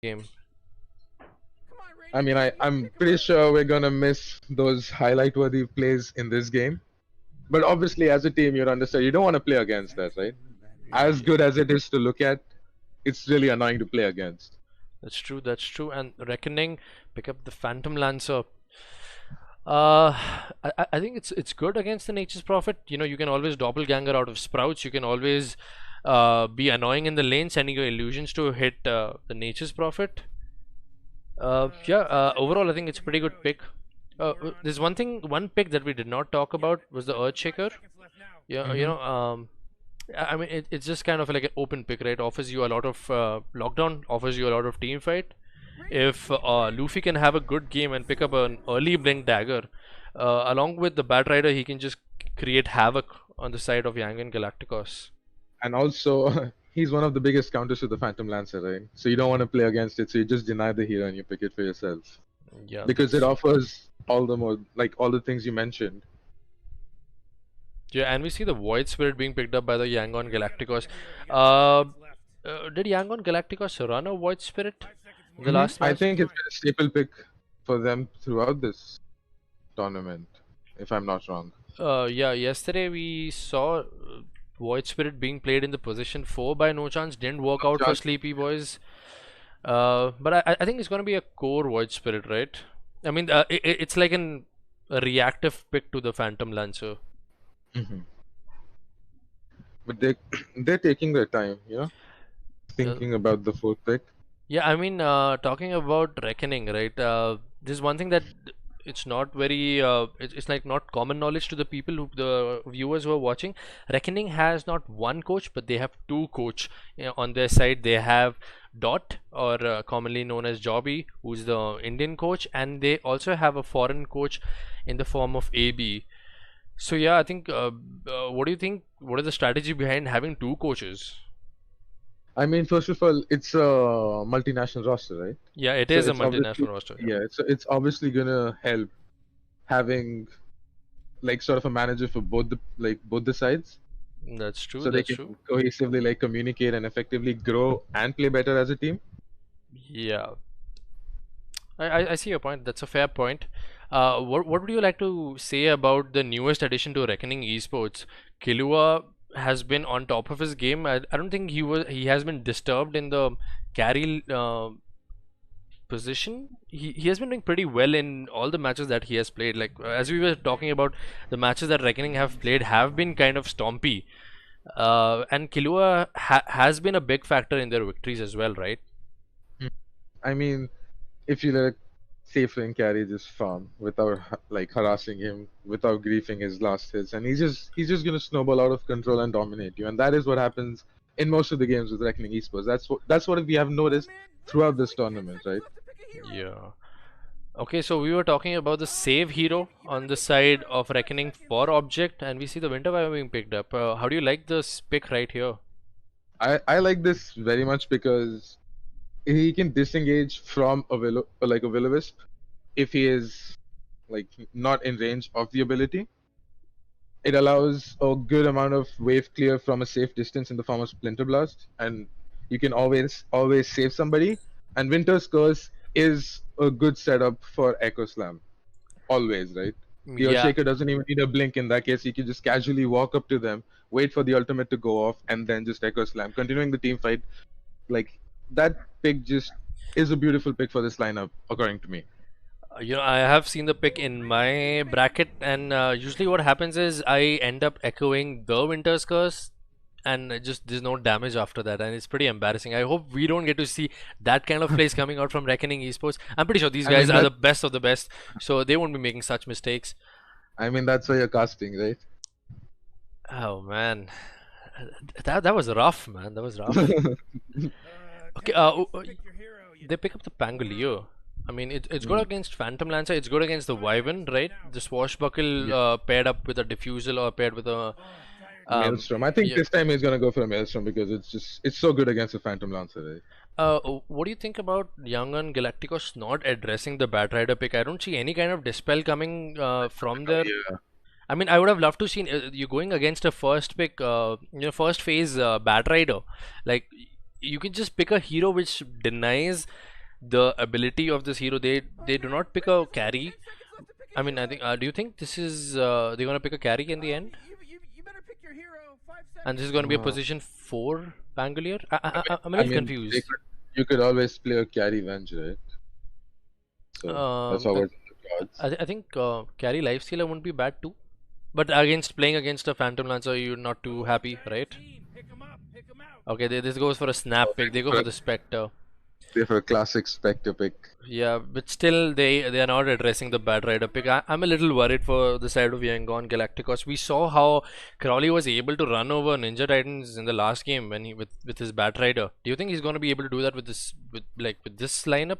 game. I mean, I'm pretty sure we're gonna miss those highlight-worthy plays in this game. But obviously, as a team, you'd understand you don't want to play against that, right? As good as it is to look at, it's really annoying to play against. That's true. That's true. And Reckoning pick up the Phantom Lancer. I think it's good against the Nature's Prophet. You know, you can always doppelganger out of Sprouts. You can always be annoying in the lane, sending your illusions to hit the Nature's Prophet. Overall, I think it's a pretty good pick. There's one pick that we did not talk about was the Earthshaker. Yeah, you know, I mean, it's just kind of like an open pick, right? Offers you a lot of lockdown, offers you a lot of team fight. If Luffy can have a good game and pick up an early blink dagger, along with the Bat Rider, he can just create havoc on the side of Yangon Galacticos. And also, he's one of the biggest counters to the Phantom Lancer, right? So you don't want to play against it, so you just deny the hero and you pick it for yourself. Yeah, Because it offers all the things you mentioned. yeah, and we see the Void Spirit being picked up by the Yangon Galacticos. Uh, did Yangon Galacticos run a Void Spirit in the last I match? think it's been a staple pick for them throughout this tournament, if I'm not wrong. Yeah, yesterday we saw Void Spirit being played in the position 4 by No Chance. Didn't work out for Chance. Sleepy Boys. But I think it's going to be a core Void Spirit, right? I mean, it's like a reactive pick to the Phantom Lancer. But they're taking their time, you know, thinking about the fourth pick. Yeah, I mean, talking about Reckoning, right? There's one thing that it's not very, it's like not common knowledge to the people the viewers who are watching. Reckoning has not one coach, but they have two coach. You know, on their side. They have Dot, or commonly known as Jobby, who's the Indian coach, and they also have a foreign coach in the form of AB. So yeah, I think. What do you think? What is the strategy behind having two coaches? I mean, first of all, it's a multinational roster, right? Yeah, it So is a it's obviously, multinational roster. yeah, it's obviously gonna help having like sort of a manager for both the sides, That's true. so they That's can true. cohesively like communicate and effectively grow and play better as a team. Yeah, I see your point. That's a fair point. What would you like to say about the newest addition to Reckoning Esports? Killua has been on top of his game. I don't think he has been disturbed in the carry position. He has been doing pretty well in all the matches that he has played. Like as we were talking about, the matches that Reckoning have played have been kind of stompy. And Killua has been a big factor in their victories as well, right? I mean, if you let a safe lane carry just farm without like harassing him, without griefing his last hits, and he's just gonna snowball out of control and dominate you, and that is what happens in most of the games with Reckoning Esports. That's what we have noticed throughout this tournament, right? Yeah. Okay, so we were talking about the save hero on the side of Reckoning for object, and we see the Winter Viper being picked up. How do you like this pick right here? I like this very much because he can disengage from a Will-O-Wisp if he is like not in range of the ability. It allows a good amount of wave clear from a safe distance in the form of Splinter Blast, and you can always save somebody. And Winter's Curse is a good setup for Echo Slam, always, right? The Yeah, Earthshaker doesn't even need a blink in that case. You can just casually walk up to them, wait for the ultimate to go off, and then just Echo Slam, continuing the team fight. Like that pick just is a beautiful pick for this lineup, according to me. you know, I have seen the pick in my bracket, and usually what happens is I end up echoing the Winter's Curse, and it just there's no damage after that, and it's pretty embarrassing. I hope we don't get to see that kind of plays coming out from Reckoning Esports. I'm pretty sure these I guys mean are that the best of the best, so they won't be making such mistakes. I mean that's why you're casting, right? Oh man, that was rough, man. That was rough. Okay, they pick up the Pangolier. I mean, it's good against Phantom Lancer. It's good against the Wyvern, right? The Swashbuckle Yeah. paired up with a Diffusal or paired with a Maelstrom. I think yeah. this time he's gonna go for a Maelstrom because it's so good against the Phantom Lancer, right? What do you think about Yangon Galacticos not addressing the Bat Rider pick? I don't see any kind of dispel coming from there. Yeah. I mean, I would have loved to see you going against a first pick, first phase Bat Rider. Like, you can just pick a hero which denies the ability of this hero. They do not pick a carry. I mean, I think. Do you think this is they're gonna pick a carry in the end? And this is gonna be a Uh, position 4 Pangolier? I'm a I little mean, confused. you could always play a carry Venge, right? So that's Um, how uh, it's the cards. I think carry lifestealer wouldn't be bad too. But against playing against a Phantom Lancer, you're not too happy, right? Okay, this goes for a snap pick. They go for the Spectre. They for a classic Spectre pick. Yeah, but still they are not addressing the bad rider pick. I'm a little worried for the side of Yangon Galacticos. We saw how Crowley was able to run over Ninja Titans in the last game when he with his bad rider. Do you think he's going to be able to do that with this lineup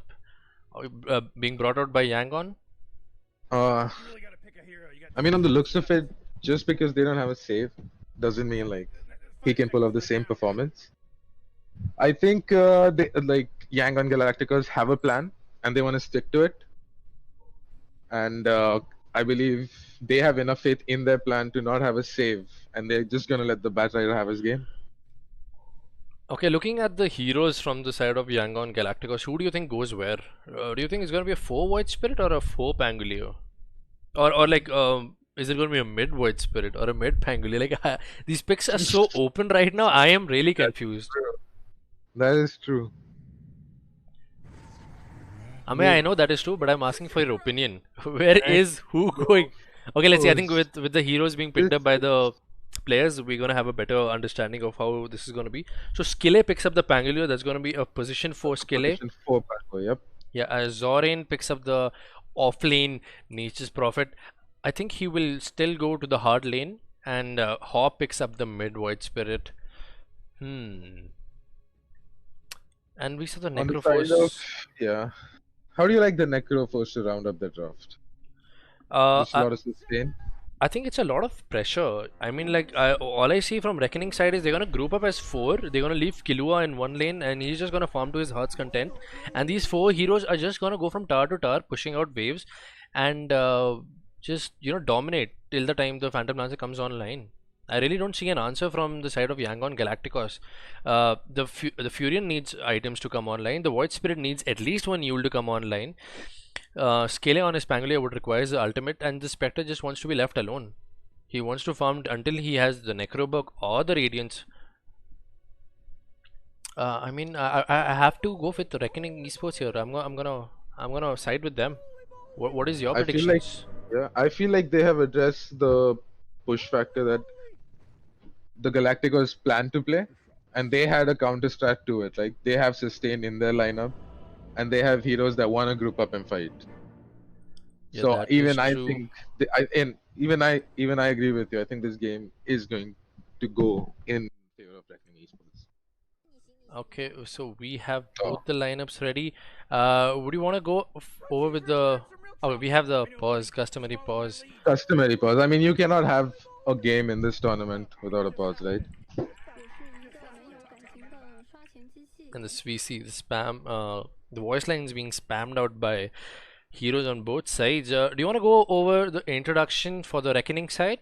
being brought out by Yangon? Uh, I mean, on the looks of it, just because they don't have a save doesn't mean like he can pull off the same performance. I think they like Yangon Galacticos have a plan and they want to stick to it. And I believe they have enough faith in their plan to not have a save, and they're just gonna let the Bat Rider have his game. Okay, looking at the heroes from the side of Yangon Galacticos, who do you think goes where? Do you think it's going to be a 4 Void Spirit or a 4 Pangolier? Or like, is it going to be a mid Void Spirit or a mid Pangolier? Like, these picks are so open right now, I am really That's confused. true. That is true. I mean, I know that is true, but I'm asking for your opinion. Where is who going? Okay, let's see. I think with the heroes being picked up by the players, we're gonna have a better understanding of how this is gonna be. So Skille picks up the Pangolier. That's gonna be a position for Skille. Position 4 Pango, yep. Yeah, Zorin picks up the off-lane Nature's Prophet. I think he will still go to the hard lane, and Hop picks up the mid Void Spirit. Hmm. And we saw the On the side of, Necroforce. yeah. How do you like the Necroforce to round up the draft? Uh, Just a I, lot of sustain. I think it's a lot of pressure. I mean, like, all I see from Reckoning side is they're gonna group up as 4. They're gonna leave Killua in one lane, and he's just gonna farm to his heart's content. And these 4 heroes are just gonna go from tower to tower, pushing out waves, and just dominate till the time the Phantom Lancer comes online. I really don't see an answer from the side of Yangon Galacticos. The Furion needs items to come online. The Void Spirit needs at least one Yule to come online. Scale on his Pangolier would require the ultimate, and the Spectre just wants to be left alone. He wants to farm until he has the Necroburg or the Radiance. I mean, I have to go with the Reckoning Esports here. I'm gonna side with them. What is your I feel like, predictions? yeah, I feel like they have addressed the push factor that the Galacticos plan to play, and they had a counter strat to it. Like they have sustain in their lineup, and they have heroes that want to group up and fight. Yeah, So that is even I true. think, and even I agree with you. I think this game is going to go in favor of Reckoning Esports. Okay, so we have So both the lineups ready. Would you want to go over with the? Oh, we have the pause, customary pause, customary pause. I mean, you cannot have a game in this tournament without a pause, right? and this we see the spam. The voice lines being spammed out by heroes on both sides. Do you want to go over the introduction for the Reckoning side?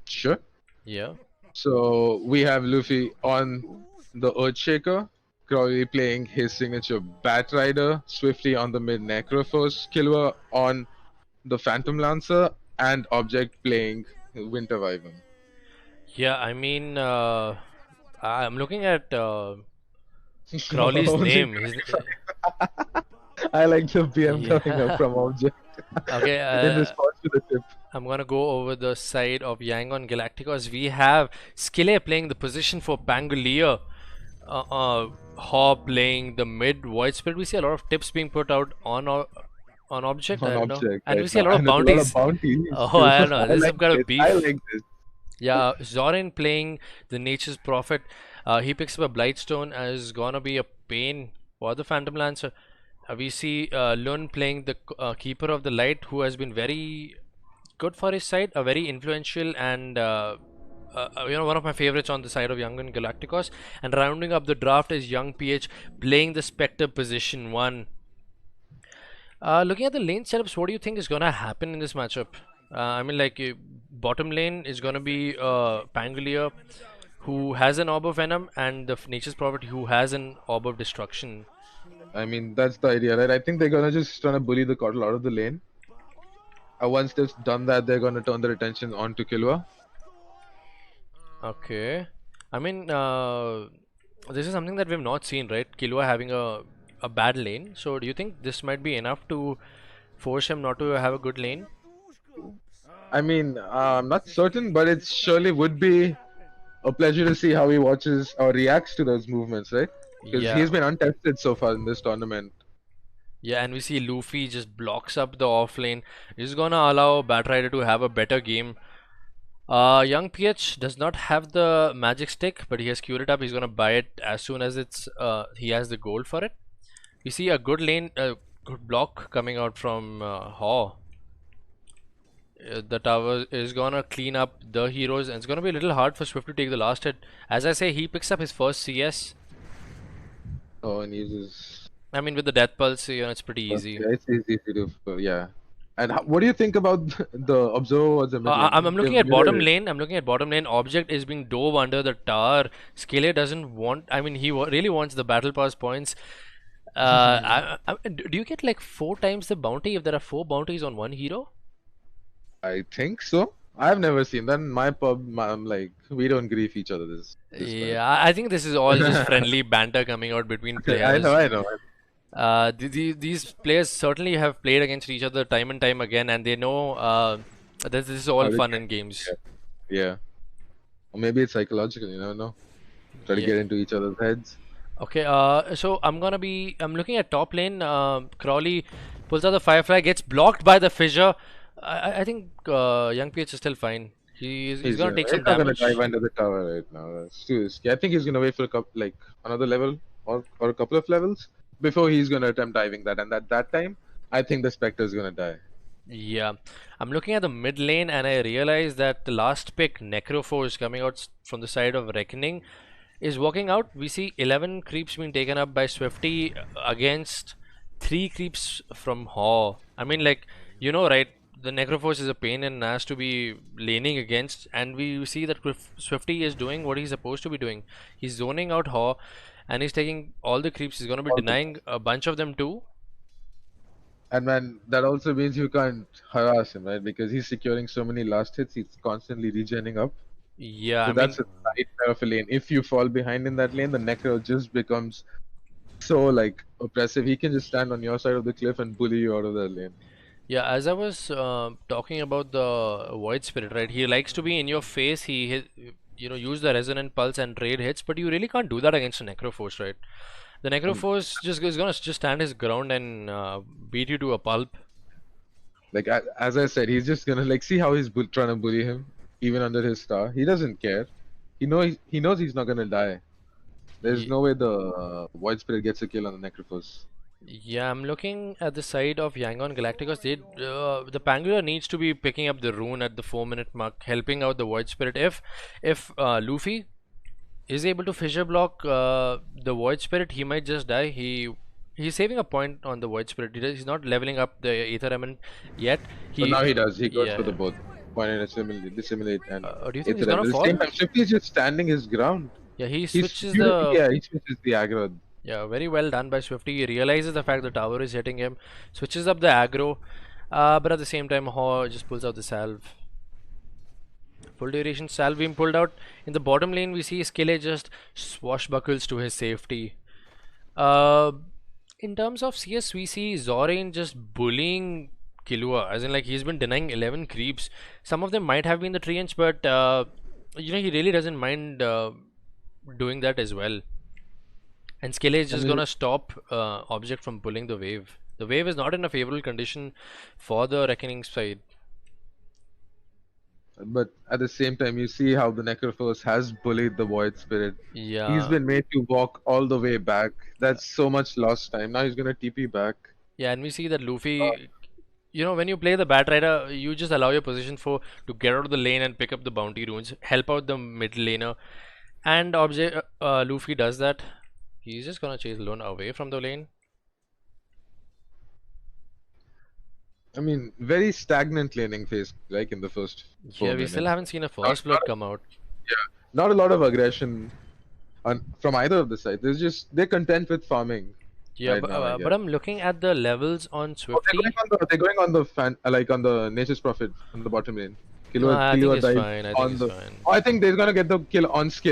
Sure. Yeah. So we have Luffy on the Earthshaker, Crowley playing his signature Bat Rider, Swiftly on the mid Necroforce, Killua on the Phantom Lancer, and Object playing Winter Wyvern. Yeah, I mean, I'm looking at Crowley's Only name. His, I like the BM coming up yeah. from Object Okay, in response to the tip. I'm gonna go over the side of Yangon Galacticos. We have Skille playing the position for Pangolier. Haw playing the mid Void Spirit. We see a lot of tips being put out on Object. I On don't know, Object and we right see a now, lot of and there's a lot of bounties. bounties Oh, too. I don't know. I This is like some kind this. of beef. I like this. Yeah, Zorin playing the Nature's Prophet. He picks up a Blightstone as gonna be a pain for the Phantom Lancer. We see Lun playing the Keeper of the Light, who has been very good for his side, a very influential and one of my favorites on the side of Young and Galacticos. And rounding up the draft is Young PH playing the Spectre position 1. Looking at the lane setups, what do you think is gonna happen in this matchup? I mean, like bottom lane is gonna be Pangolier, who has an Orb of Venom, and the Nature's Prophet, who has an Orb of Destruction. I mean, that's the idea, right? I think they're gonna just try to bully the Kotl out of the lane. Once they've done that, they're gonna turn their attention onto Killua. Okay. I mean, this is something that we've not seen, right? Killua having a bad lane. So do you think this might be enough to force him not to have a good lane? I mean, I'm not certain, but it surely would be a pleasure to see how he watches or reacts to those movements, right? Because Yeah. he's been untested so far in this tournament. Yeah, and we see Luffy just blocks up the off lane. He's gonna allow Batrider to have a better game. Young PH does not have the magic stick, but he has queued it up. He's gonna buy it as soon as he has the gold for it. We see a good lane, good block coming out from Haw. The tower is gonna clean up the heroes, and it's gonna be a little hard for Swift to take the last hit. As I say, he picks up his first CS. Oh, and uses. I mean, with the death pulse, it's pretty easy. Yeah, it's easy to do. Yeah. And what do you think about the observer was a mid I'm lane? looking at bottom lane. I'm looking at bottom lane. Object is being dove under the tower. Skele doesn't want. I mean, he really wants the battle pass points. Do you get like 4 times the bounty if there are 4 bounties on one hero? I think so. I've never seen that in my pub. I'm like, we don't grief each other this time. Yeah, I think this is all just friendly banter coming out between I players. know, I know. These players certainly have played against each other time and time again, and they know that this is all How to fun get- and games. Yeah. Or maybe it's psychological, you never know. Try to Yeah. get into each other's heads. Okay. So I'm looking at top lane. Crowley pulls out the Firefly, gets blocked by the fissure. I think Young PH is still fine. He's gonna take some He's not gonna damage. dive under the tower right now. That's too risky. I think he's gonna wait for a couple, like another level or a couple of levels before he's gonna attempt diving that. And at that time, I think the Spectre is gonna die. Yeah, I'm looking at the mid lane and I realize that the last pick, Necroforce, coming out from the side of Reckoning, is walking out. We see 11 creeps being taken up by Swifty against 3 creeps from Haw. I mean, like, right? The Necroforce is a pain in the ass to be laning against, and we see that Swifty is doing what he's supposed to be doing. He's zoning out Haw, and he's taking all the creeps. He's going to be All the- denying a bunch of them too. And man, that also means you can't harass him, right? Because he's securing so many last hits, he's constantly regenning up. Yeah, So I mean, that's a nightmare of a lane. If you fall behind in that lane, the Necro just becomes so like oppressive. He can just stand on your side of the cliff and bully you out of that lane. yeah, as I was talking about the Void Spirit, right? He likes to be in your face. Use the Resonant Pulse and trade hits, but you really can't do that against a Necroforce, right? The Necroforce just is gonna just stand his ground and beat you to a pulp. Like as I said, he's just gonna like see how he's trying to bully him, even under his star. He doesn't care. He knows he's not gonna die. There's Ye- no way the Void Spirit gets a kill on the Necrophos. Yeah, I'm looking at the side of Yangon Galacticos. The Pangolin needs to be picking up the rune at the 4-minute mark, helping out the Void Spirit. If Luffy is able to fissure block the Void Spirit, he might just die. He's saving a point on the Void Spirit. He's not leveling up the Aether Element yet. But now he does. He goes Yeah. for the both. Point and dissimulate and Do you think he's Aether gonna Element. At the fall? same time, Shifty is just standing his ground. Yeah, he He's switches he switches the aggro. Yeah, very well done by Swifty. He realizes the fact the tower is hitting him, switches up the aggro, but at the same time, Haw just pulls out the salve. Full duration salve being pulled out. In the bottom lane, we see Skele just swashbuckles to his safety. Uh, in terms of CS, we see Zorain just bullying Killua, as in like he's been denying 11 creeps. Some of them might have been the treants, but he really doesn't mind doing that as well. And Skele is just gonna stop Object from pulling the wave. The wave is not in a favorable condition for the Reckoning side. But at the same time, you see how the Necrophos has bullied the Void Spirit. Yeah. He's been made to walk all the way back. That's so much lost time. Now he's gonna TP back. Yeah, and we see that Luffy, when you play the Batrider, you just allow your position to get out of the lane and pick up the bounty runes, help out the mid laner, and Luffy does that. He's just gonna chase Lone away from the lane. I mean, very stagnant laning phase, like in the first 4 Yeah, we minutes. still haven't seen a first blood come out. Not a lot of aggression from either of the sides. They're content with farming. Yeah, right now, I but guess. I'm looking at the levels on Oh, Swifty. they're going on the like on the Nature's Prophet on the bottom lane. No, I think Killua it's died fine. I think on it's the. fine. Oh, I think they're gonna get the kill on skill.